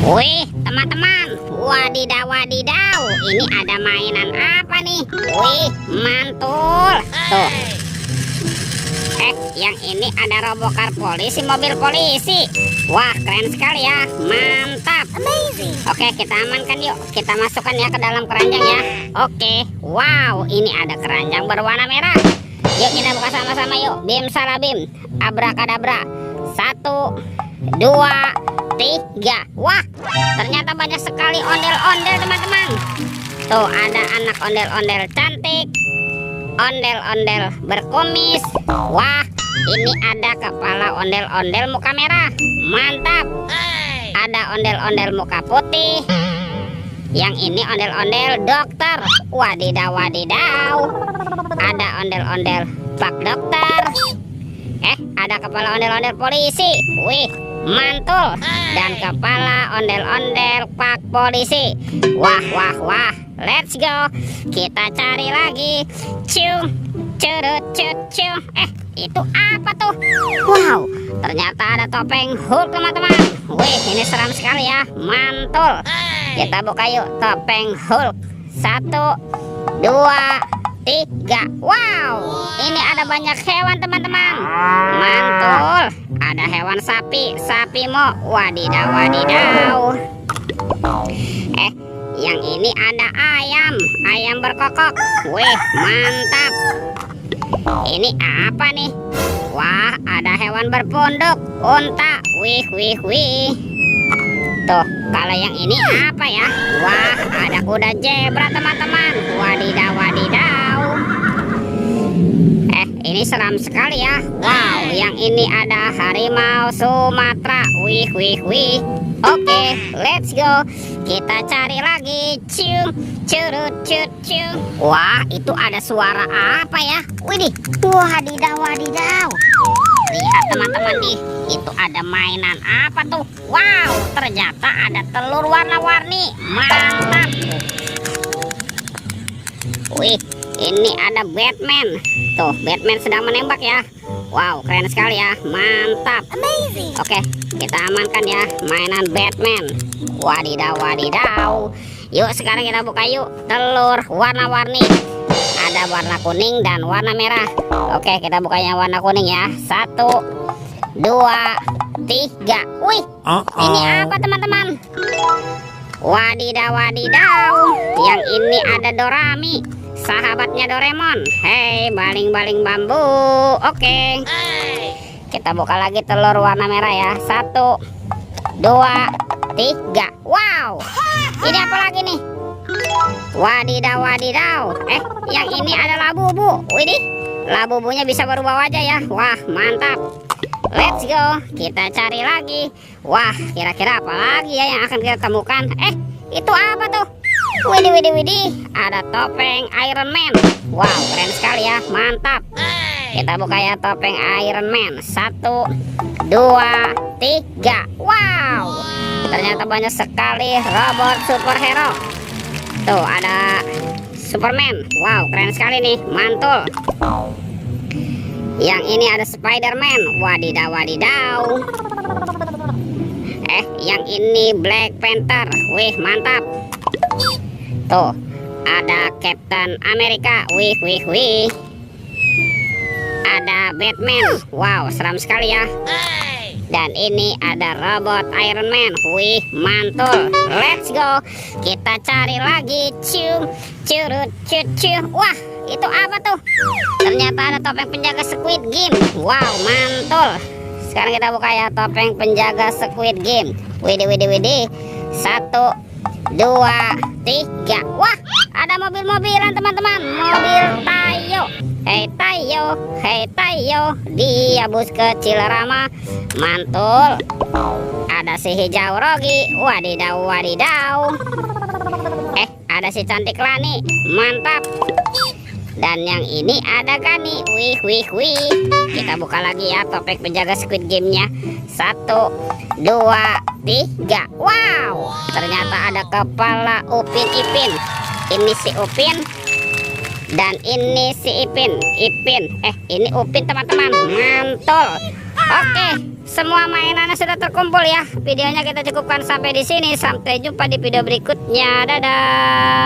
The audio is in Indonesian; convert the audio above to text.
Wih, teman-teman, wadidaw wadidaw, ini ada mainan apa nih? Wih, mantul. Tuh. Yang ini ada robokar polisi, mobil polisi. Wah, keren sekali ya, mantap. Amazing. Oke, kita amankan yuk. Kita masukkan ya ke dalam keranjang ya. Oke, wow, ini ada keranjang berwarna merah. Yuk kita buka sama-sama yuk. Bim salah bim, abrakadabra. 1, 2, 3. Wah, ternyata banyak sekali ondel-ondel teman-teman. Tuh ada anak ondel-ondel cantik, ondel-ondel berkumis. Wah, ini ada kepala ondel-ondel muka merah. Mantap. Ada ondel-ondel muka putih. Yang ini ondel-ondel dokter. Wadidaw wadidaw. Ada ondel-ondel pak dokter. Ada kepala ondel-ondel polisi. Wih, mantul. Dan kepala ondel-ondel pak polisi. Wah wah wah. Let's go. Kita cari lagi. Cung, curut cut cung. Itu apa tuh? Wow, ternyata ada topeng Hulk teman-teman. Wih, ini seram sekali ya. Mantul. Kita buka yuk topeng Hulk. 1, 2, 3. Wow, ini ada banyak hewan teman-teman. Mantul. Ada hewan sapi, sapi mo. Wadidaw wadidaw. Yang ini ada ayam, ayam berkokok. Wih, mantap. Ini apa nih? Wah, ada hewan berpunduk, unta. Wih wih wih. Tuh, kalau yang ini apa ya? Wah, ada kuda zebra teman-teman. Wadidaw wadidaw. Ini seram sekali ya. Wow, yang ini ada harimau Sumatera. Wih wih wih. Oke, let's go. Kita cari lagi. Cung, curut cut cung. Wah, itu ada suara apa ya? Widih, wadidaw wadidaw. Lihat teman-teman nih, itu ada mainan apa tuh? Wow, ternyata ada telur warna-warni. Mantap. Wih, ini ada Batman. Tuh, Batman sedang menembak ya. Wow, keren sekali ya. Mantap. Amazing. Oke, kita amankan ya mainan Batman. Wadidaw wadidaw. Yuk sekarang kita buka yuk telur warna-warni. Ada warna kuning dan warna merah. Oke, kita bukanya warna kuning ya. 1, 2, 3. Wih, ini apa teman-teman? Wadidaw wadidaw. Yang ini ada Dorami, sahabatnya Doraemon. Hei, baling-baling bambu. Oke. Kita buka lagi telur warna merah ya. 1, 2, 3. Wow, ini apa lagi nih? Wadidaw wadidaw. Yang ini ada labubu. Widih, labubunya bisa berubah wajah ya. Wah, mantap. Let's go. Kita cari lagi. Wah, kira-kira apa lagi ya yang akan kita temukan? Itu apa tuh? Widih widih widih, ada topeng Iron Man. Wow, keren sekali ya. Mantap. Kita buka ya topeng Iron Man. 1, 2, 3. Wow, ternyata banyak sekali robot superhero. Tuh ada Superman. Wow, keren sekali nih. Mantul. Yang ini ada Spider-Man. Wadidaw wadidaw. Yang ini Black Panther. Wih, mantap. Tuh ada Captain America. Wih wih wih. Ada Batman. Wow, seram sekali ya. Dan ini ada robot Iron Man. Wih, mantul. Let's go. Kita cari lagi. Cung, curut cut cung. Wah, itu apa tuh? Ternyata ada topeng penjaga Squid Game. Wow, mantul. Sekarang kita buka ya topeng penjaga Squid Game. Widih widih widih. 1, 2, 3. Wah, ada mobil-mobilan teman-teman. Mobil Tayo. Hei Tayo, hei Tayo, dia bus kecil ramah. Mantul. Ada si hijau Rogi. Wadidaw wadidaw. Ada si cantik Lani. Mantap. Dan yang ini ada Gani. Wih wih wih. Kita buka lagi ya topeng penjaga Squid Game-nya. 1, 2, 3. Wow, ternyata ada kepala Upin Ipin. Ini si Upin dan ini si Ipin. Ini Upin teman-teman. Mantul. Oke, semua mainannya sudah terkumpul ya. Videonya kita cukupkan sampai di sini. Sampai jumpa di video berikutnya. Dadah.